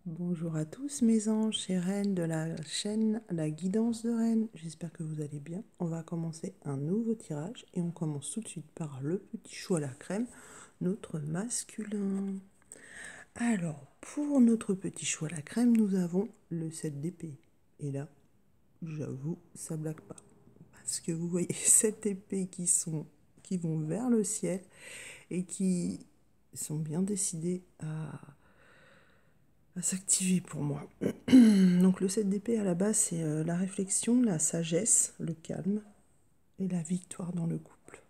Bonjour à tous mes anges et reines de la chaîne La Guidance de Rennes. J'espère que vous allez bien. On va commencer un nouveau tirage et on commence tout de suite par le petit chou à la crème, notre masculin. Alors, pour notre petit chou à la crème, nous avons le 7 d'épée. Et là, j'avoue, ça blague pas. Parce que vous voyez 7 épées qui vont vers le ciel et qui sont bien décidées à s'activer pour moi. Donc le 7 d'épée à la base, c'est la réflexion, la sagesse, le calme et la victoire dans le couple.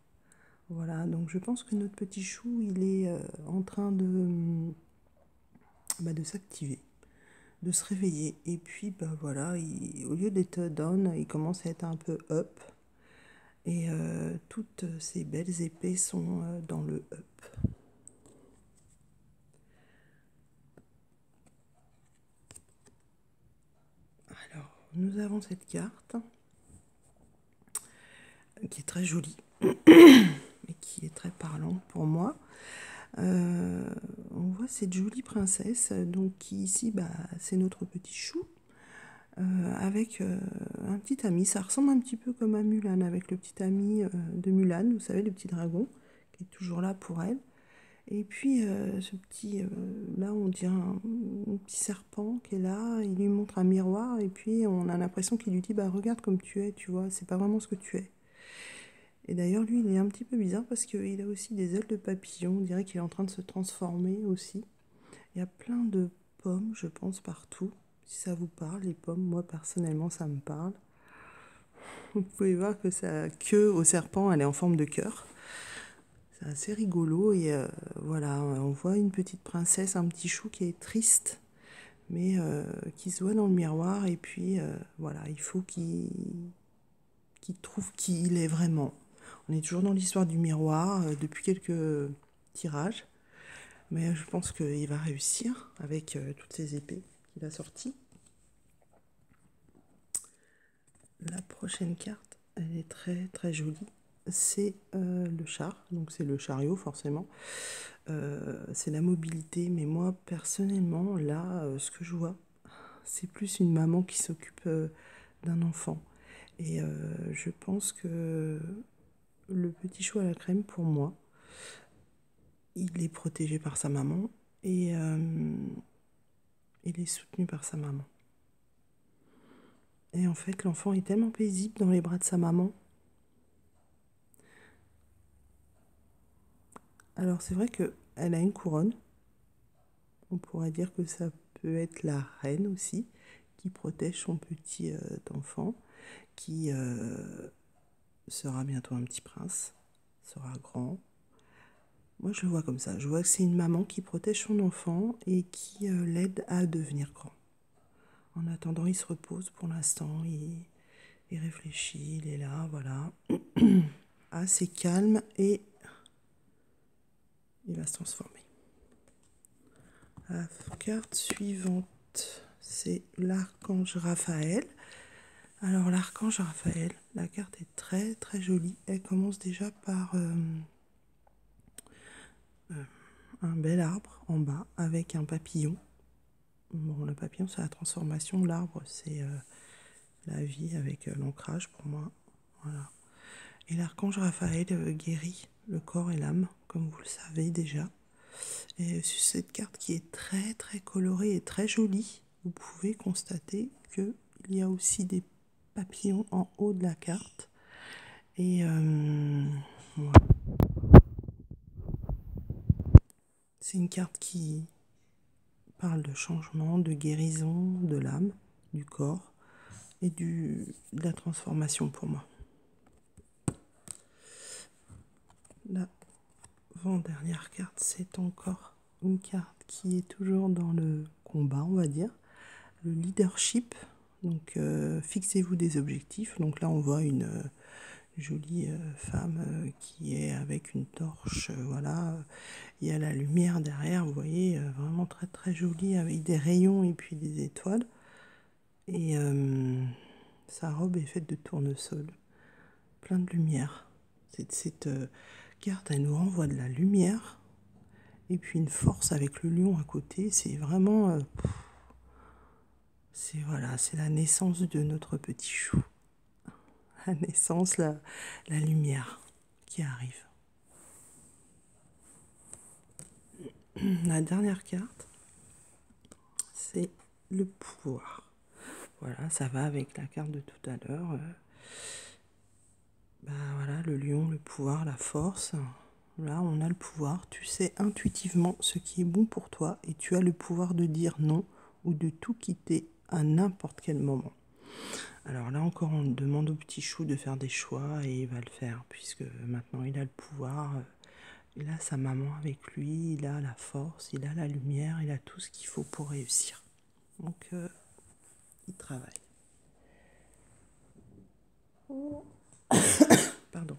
Voilà, donc je pense que notre petit chou, il est en train de s'activer, de se réveiller. Et puis, voilà, au lieu d'être down, il commence à être un peu up. Et toutes ces belles épées sont dans le up. Alors, nous avons cette carte qui est très jolie et qui est très parlante pour moi. On voit cette jolie princesse, donc qui ici, c'est notre petit chou, avec un petit ami. Ça ressemble un petit peu comme à Mulan, avec le petit ami de Mulan, vous savez, le petit dragon, qui est toujours là pour elle. Et puis, ce petit, là, on dirait un petit serpent qui est là, il lui montre un miroir, et puis on a l'impression qu'il lui dit, regarde comme tu es, tu vois, c'est pas vraiment ce que tu es. Et d'ailleurs, lui, il est un petit peu bizarre parce qu'il a aussi des ailes de papillon. On dirait qu'il est en train de se transformer aussi. Il y a plein de pommes, je pense, partout. Si ça vous parle, les pommes, moi, personnellement, ça me parle. Vous pouvez voir que sa queue au serpent, elle est en forme de cœur. C'est assez rigolo. Et voilà, on voit une petite princesse, un petit chou qui est triste, mais qui se voit dans le miroir. Et puis, voilà, il faut qu'il trouve qui il est vraiment. On est toujours dans l'histoire du miroir depuis quelques tirages. Mais je pense qu'il va réussir avec toutes ces épées qu'il a sorties. La prochaine carte, elle est très très jolie. C'est le char, donc c'est le chariot forcément. C'est la mobilité, mais moi personnellement, là, ce que je vois, c'est plus une maman qui s'occupe d'un enfant. Et je pense que le petit chou à la crème, pour moi, il est protégé par sa maman et il est soutenu par sa maman. Et en fait, l'enfant est tellement paisible dans les bras de sa maman. Alors c'est vrai qu'elle a une couronne. On pourrait dire que ça peut être la reine aussi, qui protège son petit enfant, qui sera bientôt un petit prince, sera grand. Moi, je le vois comme ça. Je vois que c'est une maman qui protège son enfant et qui l'aide à devenir grand. En attendant, il se repose pour l'instant, il réfléchit, il est là, voilà. Assez calme et il va se transformer. La carte suivante, c'est l'archange Raphaël. Alors l'archange Raphaël, la carte est très très jolie. Elle commence déjà par un bel arbre en bas avec un papillon. Bon, le papillon c'est la transformation, l'arbre c'est la vie avec l'ancrage pour moi. Voilà. Et l'archange Raphaël guérit le corps et l'âme, comme vous le savez déjà. Et sur cette carte qui est très très colorée et très jolie, vous pouvez constater qu'il y a aussi des papillons en haut de la carte. Et voilà. C'est une carte qui parle de changement, de guérison de l'âme, du corps et de la transformation pour moi. L'avant-dernière carte, c'est encore une carte qui est toujours dans le combat, on va dire. Le leadership. Donc fixez-vous des objectifs. Donc là on voit une jolie femme qui est avec une torche, voilà. Il y a la lumière derrière, vous voyez, vraiment très très jolie avec des rayons et puis des étoiles. Et sa robe est faite de tournesol, plein de lumière. Cette carte, elle nous renvoie de la lumière et puis une force avec le lion à côté. C'est vraiment C'est voilà, c'est la naissance de notre petit chou. La naissance, la lumière qui arrive. La dernière carte, c'est le pouvoir. Voilà, ça va avec la carte de tout à l'heure. Voilà, le lion, le pouvoir, la force. Là, on a le pouvoir. Tu sais intuitivement ce qui est bon pour toi et tu as le pouvoir de dire non ou de tout quitter à n'importe quel moment. Alors là encore, on demande au petit chou de faire des choix et il va le faire puisque maintenant il a le pouvoir. Il a sa maman avec lui, il a la force, il a la lumière, il a tout ce qu'il faut pour réussir. Donc, il travaille. Pardon.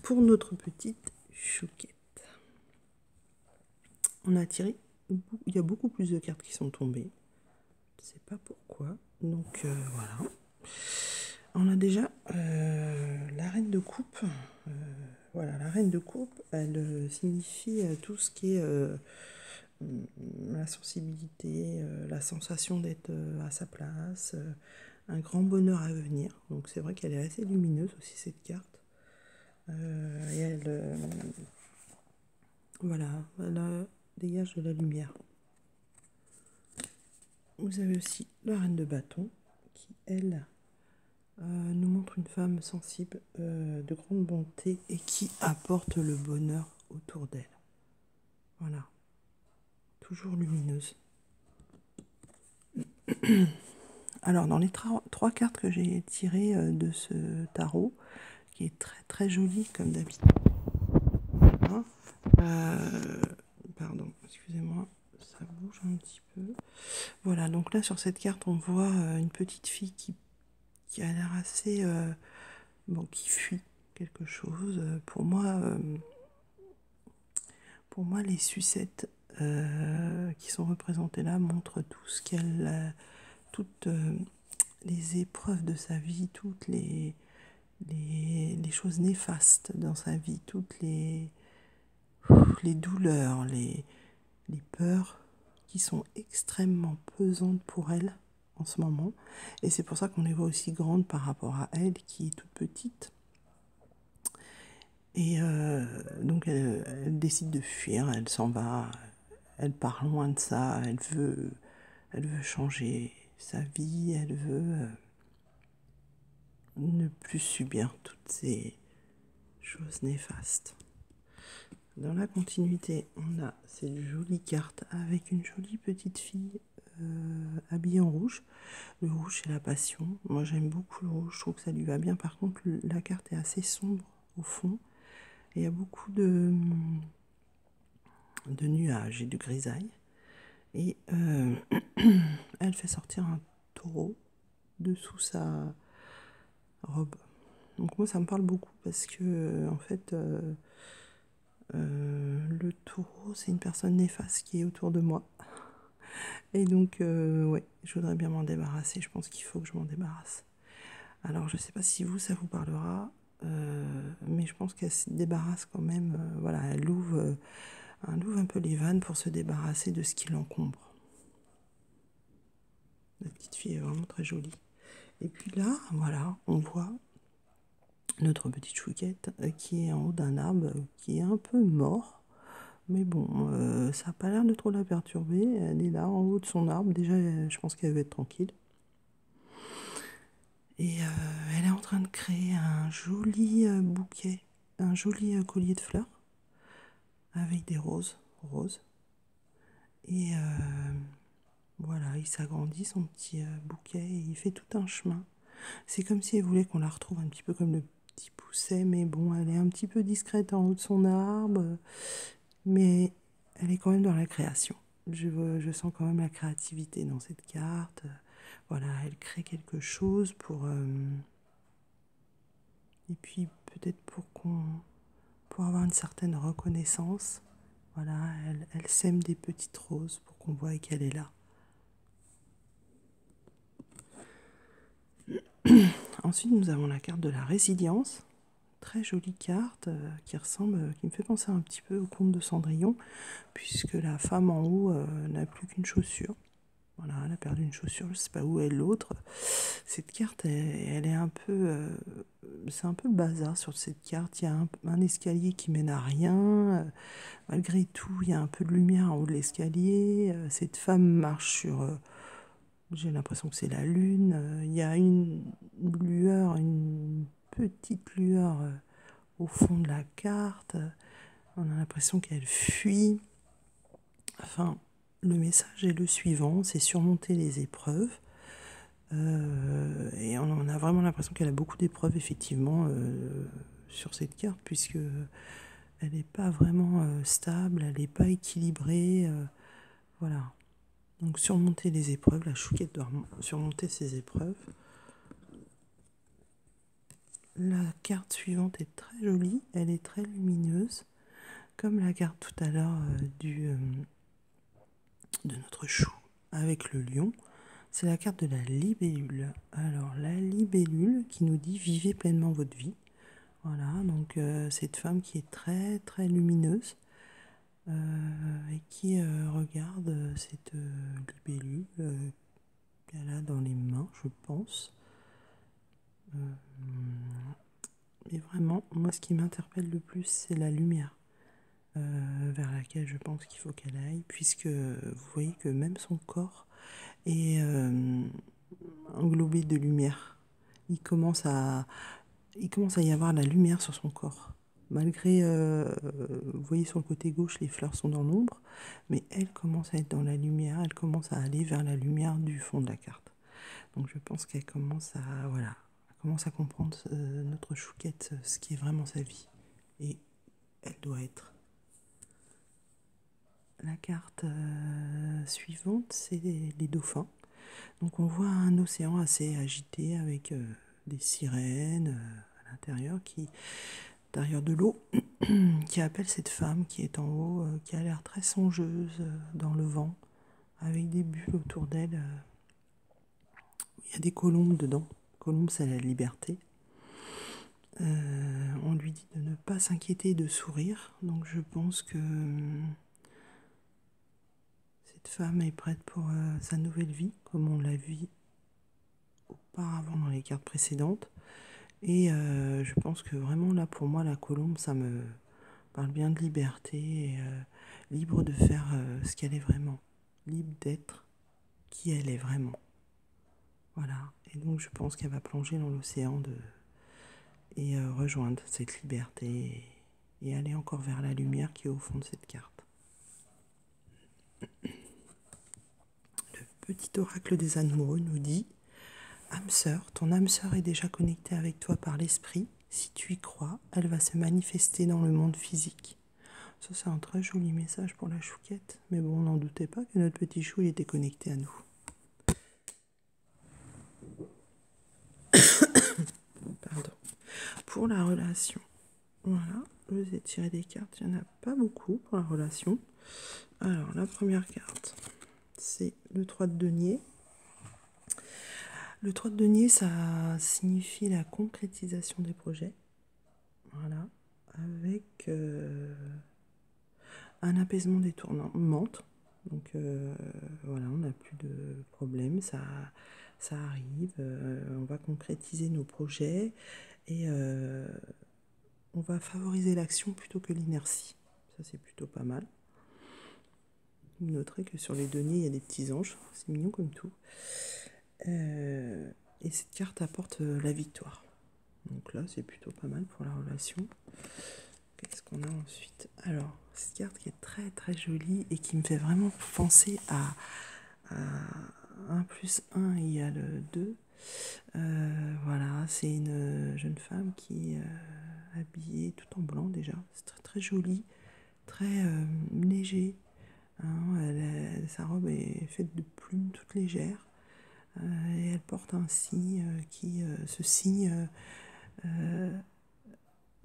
Pour notre petite chouquette. On a tiré, il y a beaucoup plus de cartes qui sont tombées. Je ne sais pas pourquoi. Donc, voilà. On a déjà la reine de coupe. Voilà, la reine de coupe, elle signifie tout ce qui est la sensibilité, la sensation d'être à sa place, un grand bonheur à venir. Donc c'est vrai qu'elle est assez lumineuse aussi cette carte. Et elle, voilà, elle dégage de la lumière. Vous avez aussi la reine de bâton qui, elle, nous montre une femme sensible, de grande bonté et qui apporte le bonheur autour d'elle. Voilà. Toujours lumineuse. Alors, dans les trois cartes que j'ai tirées de ce tarot, qui est très très joli comme d'habitude. Hein, pardon, excusez-moi, ça bouge un petit peu. Voilà, donc là sur cette carte, on voit une petite fille qui a l'air assez... bon, qui fuit quelque chose. Pour moi, les sucettes qui sont représentées là montrent tout ce qu'elle... toutes les épreuves de sa vie, toutes les choses néfastes dans sa vie, toutes les douleurs, les peurs qui sont extrêmement pesantes pour elle en ce moment. Et c'est pour ça qu'on les voit aussi grandes par rapport à elle qui est toute petite. Et donc elle décide de fuir, elle s'en va, elle part loin de ça, elle veut changer sa vie, elle veut ne plus subir toutes ces choses néfastes. Dans la continuité, on a cette jolie carte avec une jolie petite fille habillée en rouge. Le rouge, c'est la passion. Moi, j'aime beaucoup le rouge, je trouve que ça lui va bien. Par contre, la carte est assez sombre au fond. Et il y a beaucoup de nuages et de grisailles. Et elle fait sortir un taureau dessous sa robe. Donc moi, ça me parle beaucoup parce que, en fait... le taureau, c'est une personne néfaste qui est autour de moi. Et donc, ouais, je voudrais bien m'en débarrasser. Je pense qu'il faut que je m'en débarrasse. Alors, je ne sais pas si vous, ça vous parlera, mais je pense qu'elle se débarrasse quand même. Voilà, elle ouvre un peu les vannes pour se débarrasser de ce qui l'encombre. La petite fille est vraiment très jolie. Et puis là, voilà, on voit notre petite chouquette qui est en haut d'un arbre, qui est un peu mort. Mais bon, ça n'a pas l'air de trop la perturber. Elle est là, en haut de son arbre. Déjà, je pense qu'elle veut être tranquille. Et elle est en train de créer un joli bouquet, un joli collier de fleurs avec des roses. Et voilà, il s'agrandit son petit bouquet et il fait tout un chemin. C'est comme si elle voulait qu'on la retrouve un petit peu comme le petit pousset, mais bon, elle est un petit peu discrète en haut de son arbre. Mais elle est quand même dans la création. Je sens quand même la créativité dans cette carte. Voilà, elle crée quelque chose pour... et puis peut-être pour avoir une certaine reconnaissance. Voilà, elle sème des petites roses pour qu'on voie qu'elle est là. Ensuite, nous avons la carte de la résilience. Très jolie carte qui me fait penser un petit peu au conte de Cendrillon, puisque la femme en haut n'a plus qu'une chaussure. Voilà, elle a perdu une chaussure, je ne sais pas où est l'autre. Cette carte, elle est un peu... c'est un peu le bazar sur cette carte. Il y a un escalier qui mène à rien. Malgré tout, il y a un peu de lumière en haut de l'escalier. Cette femme marche sur... j'ai l'impression que c'est la lune. Il y a une lueur, une petite lueur au fond de la carte. On a l'impression qu'elle fuit. Enfin, le message est le suivant, c'est surmonter les épreuves. Et on a vraiment l'impression qu'elle a beaucoup d'épreuves, effectivement, sur cette carte, puisque elle n'est pas vraiment stable, elle n'est pas équilibrée. Voilà. Donc surmonter les épreuves, la chouquette doit surmonter ses épreuves. La carte suivante est très jolie, elle est très lumineuse, comme la carte tout à l'heure de notre chou avec le lion. C'est la carte de la libellule. Alors la libellule qui nous dit vivez pleinement votre vie. Voilà, donc cette femme qui est très très lumineuse et qui regarde cette libellule qu'elle a dans les mains, je pense. Et vraiment, moi ce qui m'interpelle le plus, c'est la lumière vers laquelle je pense qu'il faut qu'elle aille, puisque vous voyez que même son corps est englobé de lumière. Il commence à y avoir la lumière sur son corps. Malgré, vous voyez sur le côté gauche, les fleurs sont dans l'ombre, mais elle commence à être dans la lumière, elle commence à aller vers la lumière du fond de la carte. Donc je pense qu'elle commence à, voilà, elle commence à comprendre notre chouquette, ce qui est vraiment sa vie. Et elle doit être. La carte suivante, c'est les dauphins. Donc on voit un océan assez agité avec des sirènes à l'intérieur de l'eau qui appelle cette femme qui est en haut, qui a l'air très songeuse dans le vent, avec des bulles autour d'elle. Il y a des colombes dedans. Colombes, c'est la liberté. On lui dit de ne pas s'inquiéter et de sourire. Donc je pense que cette femme est prête pour sa nouvelle vie, comme on l'a vu auparavant dans les cartes précédentes. Et je pense que vraiment là, pour moi, la colombe, ça me parle bien de liberté, et, libre de faire ce qu'elle est vraiment, libre d'être qui elle est vraiment. Voilà. Et donc je pense qu'elle va plonger dans l'océan et rejoindre cette liberté et aller encore vers la lumière qui est au fond de cette carte. Le petit oracle des amoureux nous dit: âme sœur, ton âme sœur est déjà connectée avec toi par l'esprit. Si tu y crois, elle va se manifester dans le monde physique. Ça, c'est un très joli message pour la chouquette. Mais bon, on n'en doutait pas que notre petit chou il était connecté à nous. Pardon. Pour la relation, voilà, je vous ai tiré des cartes. Il n'y en a pas beaucoup pour la relation. Alors, la première carte, c'est le 3 de denier. Le 3 de denier, ça signifie la concrétisation des projets. Voilà, avec un apaisement des tourmentes. Donc voilà, on n'a plus de problème, ça arrive, on va concrétiser nos projets et on va favoriser l'action plutôt que l'inertie. Ça, c'est plutôt pas mal. Vous noterez que sur les deniers, il y a des petits anges, c'est mignon comme tout. Et cette carte apporte la victoire. Donc là, c'est plutôt pas mal pour la relation. Qu'est-ce qu'on a ensuite? Alors, cette carte qui est très très jolie et qui me fait vraiment penser à 1 plus 1 égale 2. Voilà, c'est une jeune femme qui est habillée tout en blanc déjà. C'est très très joli, très léger. Hein, sa robe est faite de plumes toutes légères. Et elle porte un signe ce signe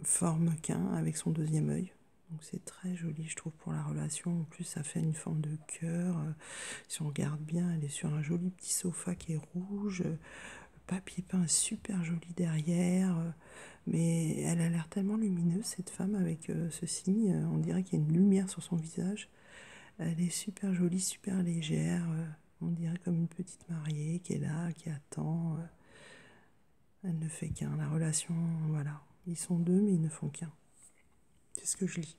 forme qu'un avec son deuxième œil. Donc c'est très joli, je trouve, pour la relation. En plus, ça fait une forme de cœur. Si on regarde bien, elle est sur un joli petit sofa qui est rouge. Le papier peint est super joli derrière. Mais elle a l'air tellement lumineuse, cette femme, avec ce signe. On dirait qu'il y a une lumière sur son visage. Elle est super jolie, super légère. On dirait comme petite mariée qui est là, qui attend. Elle ne fait qu'un. La relation, voilà. Ils sont deux, mais ils ne font qu'un. C'est ce que je lis.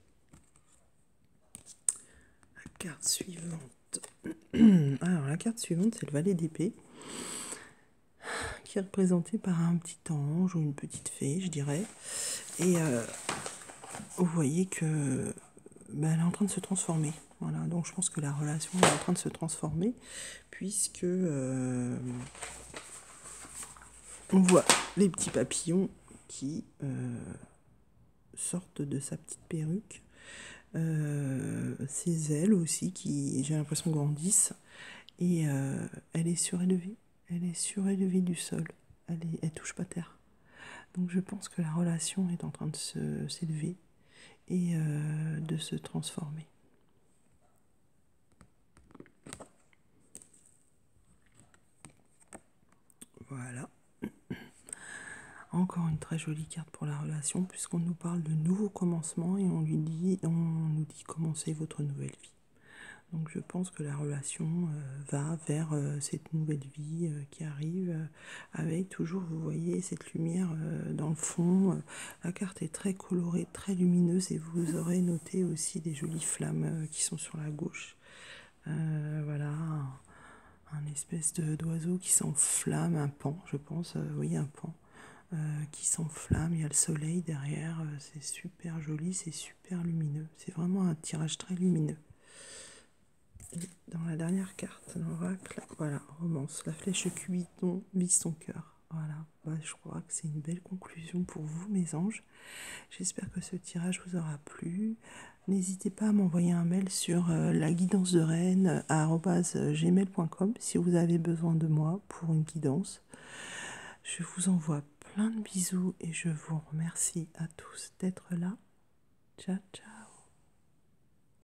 La carte suivante. Alors, la carte suivante, c'est le valet d'épée, qui est représenté par un petit ange ou une petite fée, je dirais. Et vous voyez que elle est en train de se transformer. Voilà, donc je pense que la relation est en train de se transformer, puisque on voit les petits papillons qui sortent de sa petite perruque. Ses ailes aussi qui, j'ai l'impression, grandissent. Et elle est surélevée. Elle est surélevée du sol. Elle touche pas terre. Donc je pense que la relation est en train de s'élever et de se transformer. Voilà. Encore une très jolie carte pour la relation, puisqu'on nous parle de nouveau commencement et on nous dit commencez votre nouvelle vie. Donc je pense que la relation va vers cette nouvelle vie qui arrive, avec toujours, vous voyez, cette lumière dans le fond. La carte est très colorée, très lumineuse, et vous aurez noté aussi des jolies flammes qui sont sur la gauche. Voilà, un espèce d'oiseau qui s'enflamme, un paon, je pense, oui, un paon. Qui s'enflamme, il y a le soleil derrière, c'est super joli, c'est super lumineux. C'est vraiment un tirage très lumineux. Et dans la dernière carte, l'oracle, voilà, romance, la flèche Cupidon vise ton cœur. Voilà, je crois que c'est une belle conclusion pour vous, mes anges. J'espère que ce tirage vous aura plu. N'hésitez pas à m'envoyer un mail sur laguidancedereine@gmail.com si vous avez besoin de moi pour une guidance. Je vous envoie plein de bisous et je vous remercie à tous d'être là. Ciao, ciao.